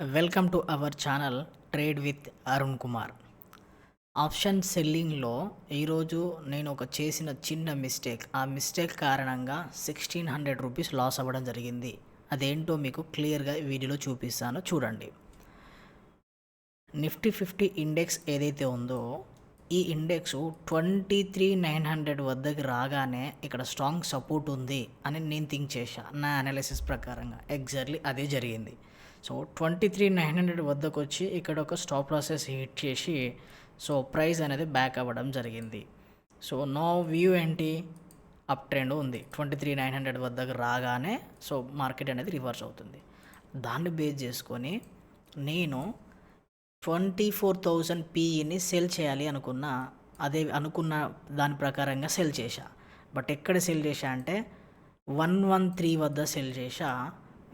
Welcome to our channel trade with Arun Kumar. Option సెల్లింగ్లో ఈరోజు నేను చేసిన చిన్న మిస్టేక్. ఆ మిస్టేక్ కారణంగా 1600 రూపీస్ లాస్ అవ్వడం జరిగింది. అదేంటో మీకు క్లియర్గా వీడియోలో చూపిస్తాను, చూడండి. నిఫ్టీ 50 ఇండెక్స్ ఏదైతే ఉందో ఈ ఇండెక్స్ 23,900 వద్దకు రాగానే ఇక్కడ స్ట్రాంగ్ సపోర్ట్ ఉంది అని నేను థింక్ చేశా. నా అనాలిసిస్ ప్రకారంగా ఎగ్జాక్ట్లీ అదే జరిగింది. సో 23,900 వద్దకు వచ్చి ఇక్కడ ఒక స్టాప్ లాసెస్ హిట్ చేసి ప్రైస్ అనేది బ్యాక్ అవ్వడం జరిగింది. సో నా వ్యూ ఏంటి, అప్ ట్రెండ్ ఉంది. 23,900 వద్దకు రాగానే మార్కెట్ అనేది రివర్స్ అవుతుంది. దాన్ని బేస్ చేసుకొని నేను 24,000 పీఈని సెల్ చేయాలి అనుకున్న దాని ప్రకారంగా సెల్ చేశా. బట్ ఎక్కడ సెల్ చేశా అంటే 113 వద్ద సెల్ చేశా,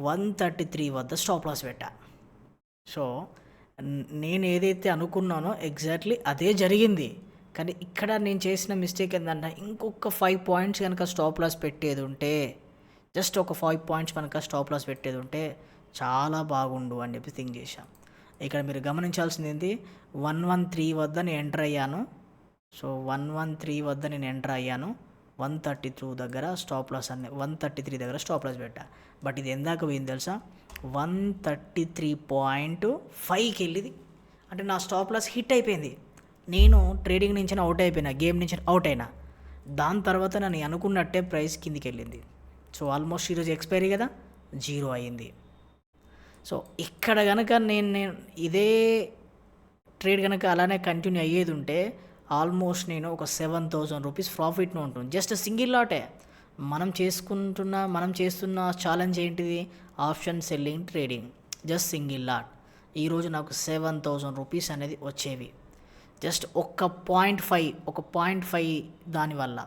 133 వద్ద స్టాప్ లాస్ పెట్టా. సో నేను ఏదైతే అనుకున్నానో ఎగ్జాక్ట్లీ అదే జరిగింది. కానీ ఇక్కడ నేను చేసిన మిస్టేక్ ఏంటంటే ఇంకొక 5 పాయింట్స్ కనుక స్టాప్ లాస్ పెట్టేది ఉంటే, జస్ట్ ఒక 5 పాయింట్స్ కనుక స్టాప్ లాస్ పెట్టేది ఉంటే చాలా బాగుండు అని చెప్పి థింక్ చేశాను. ఇక్కడ మీరు గమనించాల్సింది ఏంటి, 113 వద్ద నేను ఎంటర్ అయ్యాను. 113 వద్ద నేను ఎంటర్ అయ్యాను. 132 దగ్గర స్టాప్ లాస్ 133 దగ్గర స్టాప్ లాస్ పెట్టా. బట్ ఇది ఎందాక పోయింది తెలుసా, 133.5కి వెళ్ళింది. అంటే నా స్టాప్ లాస్ హిట్ అయిపోయింది. నేను ట్రేడింగ్ నుంచి అవుట్ అయిపోయినా, గేమ్ నుంచి అవుట్ అయినా. దాని తర్వాత నేను అనుకున్నట్టే ప్రైస్ కిందికి వెళ్ళింది. ఆల్మోస్ట్ ఈరోజు ఎక్స్పైరీ కదా, 0 అయ్యింది. ఇక్కడ కనుక నేను ఇదే ట్రేడ్ కనుక అలానే కంటిన్యూ అయ్యేది ఉంటే ఆల్మోస్ట్ నేను ఒక 7,000 రూపీస్ ప్రాఫిట్ను ఉంటుంది. Just single latte. మనం చేస్తున్న ఛాలెంజ్ ఏంటిది, option selling trading, just single lot. ఈరోజు నాకు 7,000 రూపీస్ అనేది వచ్చేవి. జస్ట్ ఒక 0.5 దానివల్ల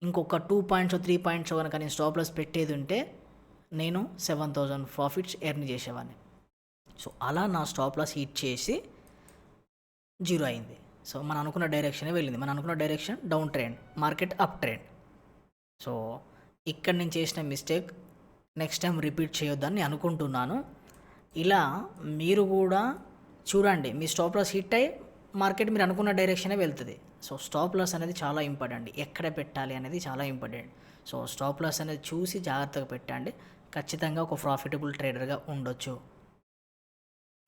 ఇంకొక 2 పాయింట్స్ 3 పాయింట్స్ కనుక నేను స్టాప్ లాస్ పెట్టేది ఉంటే నేను 7,000 ప్రాఫిట్స్ ఎర్న్ చేసేవాడిని. అలా నా స్టాప్ లాస్ హిట్ చేసి 0 అయింది. మనం అనుకున్న డైరెక్షనే వెళ్ళింది. మనం అనుకున్న direction down trend, market up trend. ఇక్కడ నేను చేసిన మిస్టేక్ నెక్స్ట్ టైం రిపీట్ చేయొద్దని అనుకుంటున్నాను. ఇలా మీరు కూడా చూడండి, మీ స్టాప్ లాస్ హిట్ అయ్యి మార్కెట్ మీరు అనుకున్న డైరెక్షనే వెళ్తుంది. స్టాప్ లాస్ అనేది చాలా ఇంపార్టెంట్. ఎక్కడ పెట్టాలి అనేది చాలా ఇంపార్టెంట్. స్టాప్ లాస్ అనేది చూసి జాగ్రత్తగా పెట్టండి. ఖచ్చితంగా ఒక ప్రాఫిటబుల్ ట్రేడర్గా ఉండొచ్చు.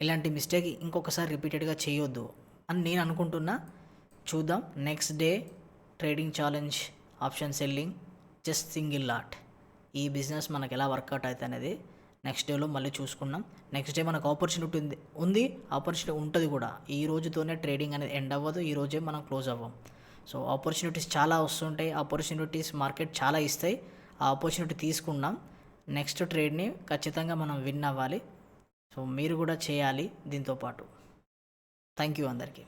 ఇలాంటి మిస్టేక్ ఇంకొకసారి రిపీటెడ్గా చేయొద్దు అని నేను అనుకుంటున్నా. చూద్దాం next day trading challenge, option selling, just single lot. ఈ బిజినెస్ మనకు ఎలా వర్కౌట్ అవుతుంది అనేది నెక్స్ట్ డేలో మళ్ళీ చూసుకున్నాం. నెక్స్ట్ డే మనకు ఆపర్చునిటీ ఆపర్చునిటీ ఉంటుంది కూడా. ఈ రోజుతోనే ట్రేడింగ్ అనేది ఎండ్ అవ్వదు, ఈ రోజే మనం క్లోజ్ అవ్వం. ఆపర్చునిటీస్ చాలా వస్తుంటాయి, ఆపర్చునిటీస్ మార్కెట్ చాలా ఇస్తాయి. ఆ ఆపర్చునిటీ తీసుకున్నాం. నెక్స్ట్ ట్రేడ్ని ఖచ్చితంగా మనం విన్ అవ్వాలి. మీరు కూడా చేయాలి దీంతోపాటు. థ్యాంక్ యూ అందరికీ.